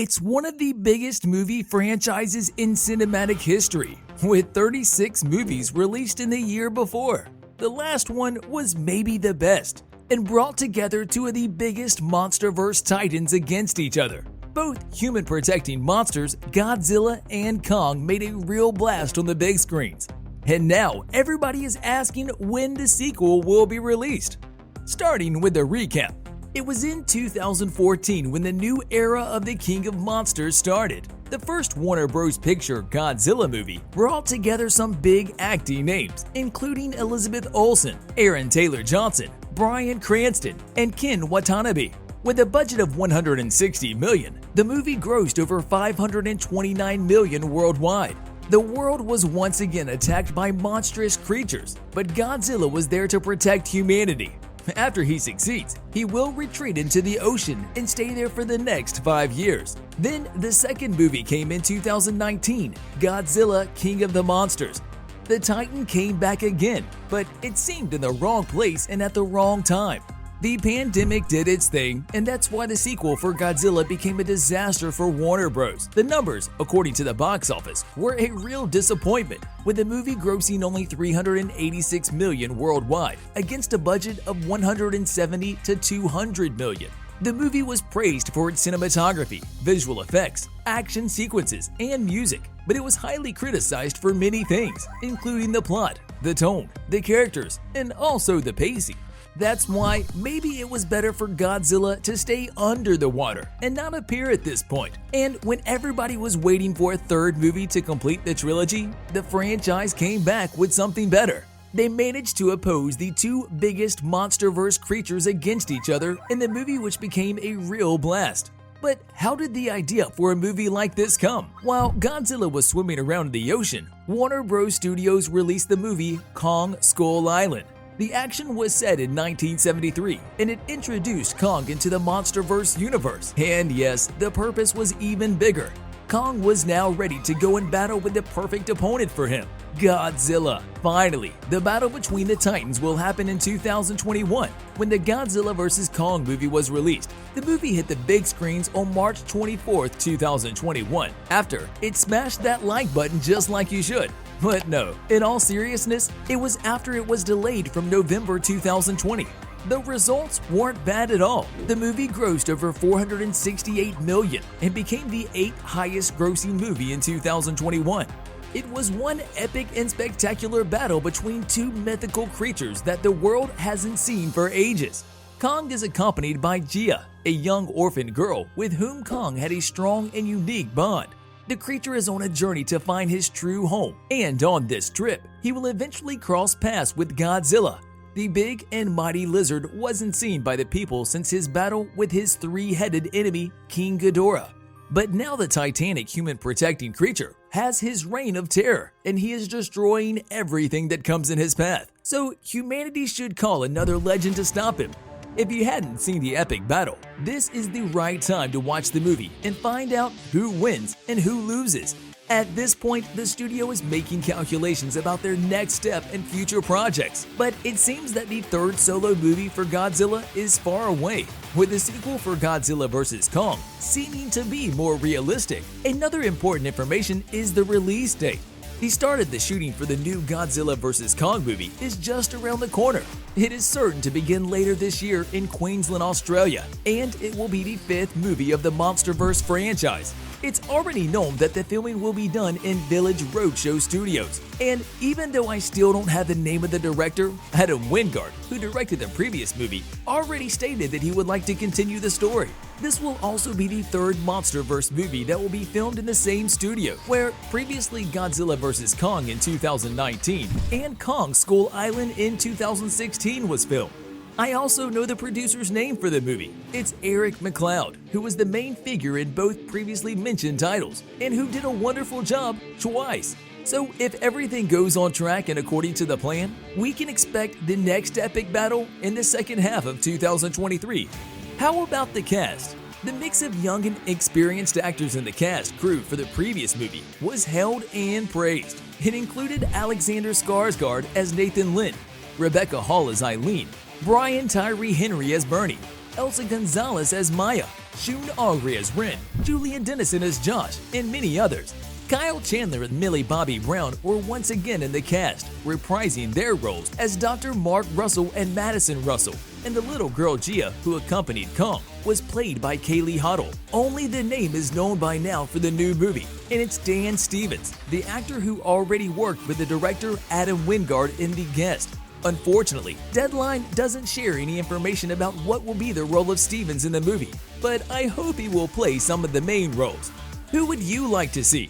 It's one of the biggest movie franchises in cinematic history, with 36 movies released in the year before. The last one was maybe the best, and brought together two of the biggest MonsterVerse titans against each other. Both human-protecting monsters, Godzilla and Kong, made a real blast on the big screens. And now, everybody is asking when the sequel will be released. Starting with the recap. It was in 2014 when the new era of the King of Monsters started. The first Warner Bros. Picture Godzilla movie brought together some big acting names, including Elizabeth Olsen, Aaron Taylor Johnson, Bryan Cranston, and Ken Watanabe. With a budget of $160 million, the movie grossed over $529 million worldwide. The world was once again attacked by monstrous creatures, but Godzilla was there to protect humanity. After he succeeds, he will retreat into the ocean and stay there for the next 5 years. Then the second movie came in 2019, Godzilla King of the Monsters. The Titan came back again, but it seemed in the wrong place and at the wrong time. The pandemic did its thing, and that's why the sequel for Godzilla became a disaster for Warner Bros. The numbers, according to the box office, were a real disappointment, with the movie grossing only $386 million worldwide, against a budget of $170 to $200 million. The movie was praised for its cinematography, visual effects, action sequences, and music, but it was highly criticized for many things, including the plot, the tone, the characters, and also the pacing. That's why maybe it was better for Godzilla to stay under the water and not appear at this point. And when everybody was waiting for a third movie to complete the trilogy, the franchise came back with something better. They managed to oppose the two biggest MonsterVerse creatures against each other in the movie, which became a real blast. But how did the idea for a movie like this come? While Godzilla was swimming around in the ocean, Warner Bros. Studios released the movie Kong Skull Island. The action was set in 1973, and it introduced Kong into the MonsterVerse universe. And yes, the purpose was even bigger. Kong was now ready to go and battle with the perfect opponent for him, Godzilla. Finally, the battle between the Titans will happen in 2021 when the Godzilla vs. Kong movie was released. The movie hit the big screens on March 24, 2021, after it smashed that like button just like you should. But no, in all seriousness, it was after it was delayed from November 2020. The results weren't bad at all. The movie grossed over $468 million and became the 8th highest grossing movie in 2021. It was one epic and spectacular battle between two mythical creatures that the world hasn't seen for ages. Kong is accompanied by Gia, a young orphan girl with whom Kong had a strong and unique bond. The creature is on a journey to find his true home, and on this trip, he will eventually cross paths with Godzilla. The big and mighty lizard wasn't seen by the people since his battle with his three-headed enemy, King Ghidorah. But now the titanic human-protecting creature has his reign of terror, and he is destroying everything that comes in his path. So humanity should call another legend to stop him. If you hadn't seen the epic battle, this is the right time to watch the movie and find out who wins and who loses. At this point, the studio is making calculations about their next step and future projects, but it seems that the third solo movie for Godzilla is far away, with the sequel for Godzilla vs. Kong seeming to be more realistic. Another important information is the release date. The start of the shooting for the new Godzilla vs. Kong movie is just around the corner. It is certain to begin later this year in Queensland, Australia, and it will be the 5th movie of the MonsterVerse franchise. It's already known that the filming will be done in Village Roadshow Studios, and even though I still don't have the name of the director, Adam Wingard, who directed the previous movie, already stated that he would like to continue the story. This will also be the 3rd MonsterVerse movie that will be filmed in the same studio, where previously Godzilla vs. Kong in 2019 and Kong Skull Island in 2016 was filmed. I also know the producer's name for the movie. It's Eric McLeod, who was the main figure in both previously mentioned titles, and who did a wonderful job twice. So if everything goes on track and according to the plan, we can expect the next epic battle in the second half of 2023. How about the cast? The mix of young and experienced actors in the cast crew for the previous movie was held and praised. It included Alexander Skarsgård as Nathan Lynn, Rebecca Hall as Eileen, Brian Tyree Henry as Bernie, Eiza González as Maya, Shun Oguri as Ren, Julian Dennison as Josh, and many others. Kyle Chandler and Millie Bobby Brown were once again in the cast, reprising their roles as Dr. Mark Russell and Madison Russell, and the little girl Gia, who accompanied Kong, was played by Kaylee Huddle. Only the name is known by now for the new movie, and it's Dan Stevens, the actor who already worked with the director Adam Wingard in The Guest. Unfortunately, Deadline doesn't share any information about what will be the role of Stevens in the movie, but I hope he will play some of the main roles. Who would you like to see?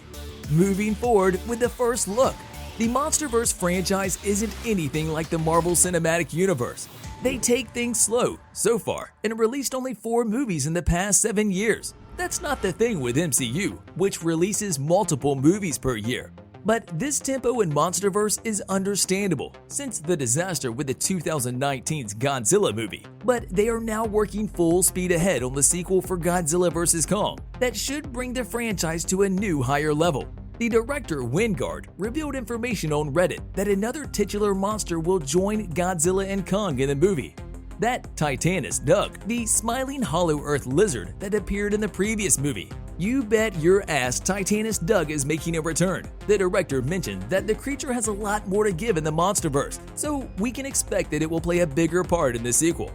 Moving forward with the first look, the MonsterVerse franchise isn't anything like the Marvel Cinematic Universe. They take things slow so far and released only 4 movies in the past 7 years. That's not the thing with MCU, which releases multiple movies per year. But this tempo in MonsterVerse is understandable since the disaster with the 2019's Godzilla movie. But they are now working full speed ahead on the sequel for Godzilla vs. Kong that should bring the franchise to a new higher level. The director Wingard revealed information on Reddit that another titular monster will join Godzilla and Kong in the movie. That Titanus Doug, the smiling Hollow Earth lizard that appeared in the previous movie. You bet your ass Titanus Doug is making a return. The director mentioned that the creature has a lot more to give in the MonsterVerse, so we can expect that it will play a bigger part in the sequel.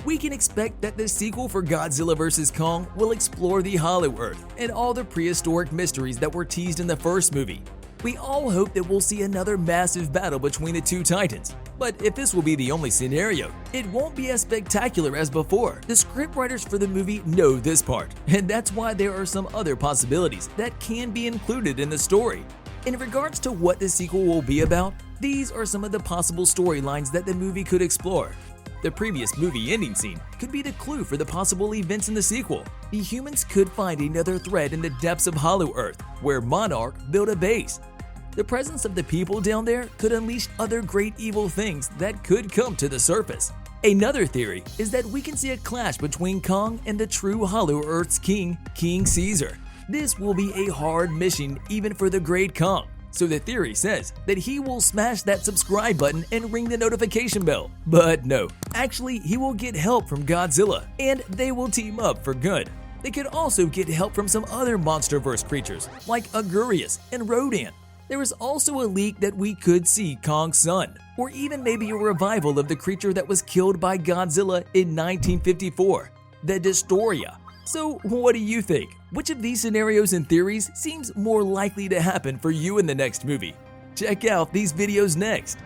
We can expect that the sequel for Godzilla vs. Kong will explore the Hollow Earth and all the prehistoric mysteries that were teased in the first movie. We all hope that we'll see another massive battle between the two titans. But if this will be the only scenario, it won't be as spectacular as before. The scriptwriters for the movie know this part, and that's why there are some other possibilities that can be included in the story. In regards to what the sequel will be about, these are some of the possible storylines that the movie could explore. The previous movie ending scene could be the clue for the possible events in the sequel. The humans could find another thread in the depths of Hollow Earth, where Monarch built a base. The presence of the people down there could unleash other great evil things that could come to the surface. Another theory is that we can see a clash between Kong and the true Hollow Earth's king, King Caesar. This will be a hard mission even for the great Kong. So the theory says that he will smash that subscribe button and ring the notification bell. But no, actually he will get help from Godzilla, and they will team up for good. They could also get help from some other MonsterVerse creatures like Agurius and Rodan. There is also a leak that we could see Kong's son, or even maybe a revival of the creature that was killed by Godzilla in 1954, the Destoria. So what do you think? Which of these scenarios and theories seems more likely to happen for you in the next movie? Check out these videos next.